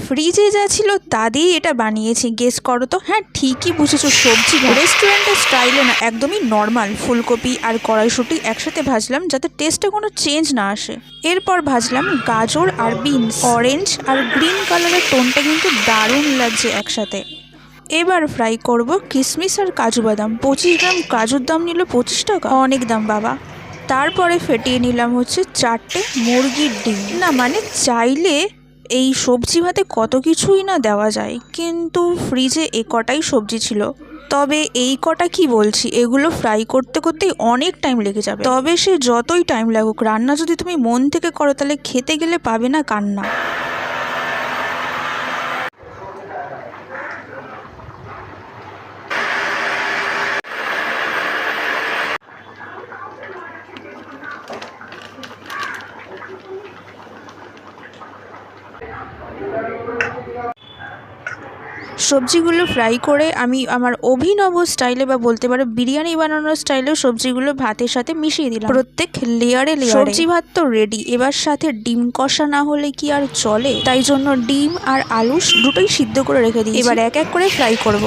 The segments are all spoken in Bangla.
ফ্রিজে যা ছিল তা দিয়েই এটা বানিয়েছি। গেস করো তো। হ্যাঁ, ঠিকই বুঝেছো, সবজি ভাত। রেস্টুরেন্টের স্টাইলে না, একদমই নর্মাল ফুলকপি আর কড়াইশুঁটি একসাথে ভাজলাম যাতে টেস্টে কোনো চেঞ্জ না আসে। এরপর ভাজলাম গাজর আর বিনস। অরেঞ্জ আর গ্রিন কালারের টোনটা কিন্তু দারুণ লাগছে একসাথে। এবার ফ্রাই করব কিশমিশ আর কাজু বাদাম। 25 গ্রাম কাজুর দাম নিল 25 টাকা, অনেক দাম বাবা। তারপরে ফেটিয়ে নিলাম হচ্ছে 4টে মুরগির ডিম। না মানে চাইলে এই সবজি ভাতে কত কিছুই না দেওয়া যায়, কিন্তু ফ্রিজে এ কটাই সবজি ছিল। তবে এই কটা কি বলছি, এগুলো ফ্রাই করতে করতেই অনেক টাইম লেগে যাবে। তবে সে যতই টাইম লাগুক, রান্না যদি তুমি মন থেকে করো তাহলে খেতে গেলে পাবে না কান্না। সবজিগুলো ফ্রাই করে আমি আমার অভিনব স্টাইলে বা বলতে পারো বিরিয়ানি বানানোর স্টাইলে সবজিগুলো ভাতের সাথে মিশিয়ে দিলাম প্রত্যেক লেয়ারে লেয়ারে। সবজি ভাত তো রেডি। এবার সাথে ডিম কষা না হলে কি আর চলে, তাই জন্য ডিম আর আলু দুটোই সিদ্ধ করে রেখে দিই। এবার এক এক করে ফ্রাই করব।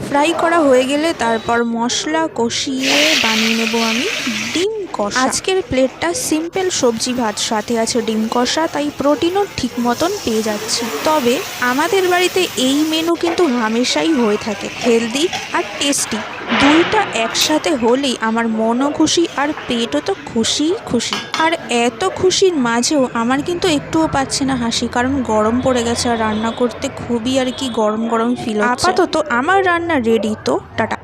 ফ্রাই করা হয়ে গেলে তারপর মশলা কষিয়ে বানিয়ে নেব আমি ডিম কষা। আজকের প্লেটটা সিম্পল সবজি ভাত, সাথে আছে ডিম কষা, তাই প্রোটিনও ঠিক মতন পেয়ে যাচ্ছি। তবে আমাদের বাড়িতে এই মেনু কিন্তু হামেশাই হয়ে থাকে, হেলদি আর টেস্টি। দুইটা একসাথে হলেই আমার মনও খুশি আর পেটও তো খুশিই খুশি। আর এত খুশির মাঝেও আমার কিন্তু একটুও পাচ্ছে না হাসি, কারণ গরম পড়ে গেছে আর রান্না করতে খুবই আর কি গরম গরম ফিল হচ্ছে। আপাতত আমার রান্না রেডি, তো টাটা।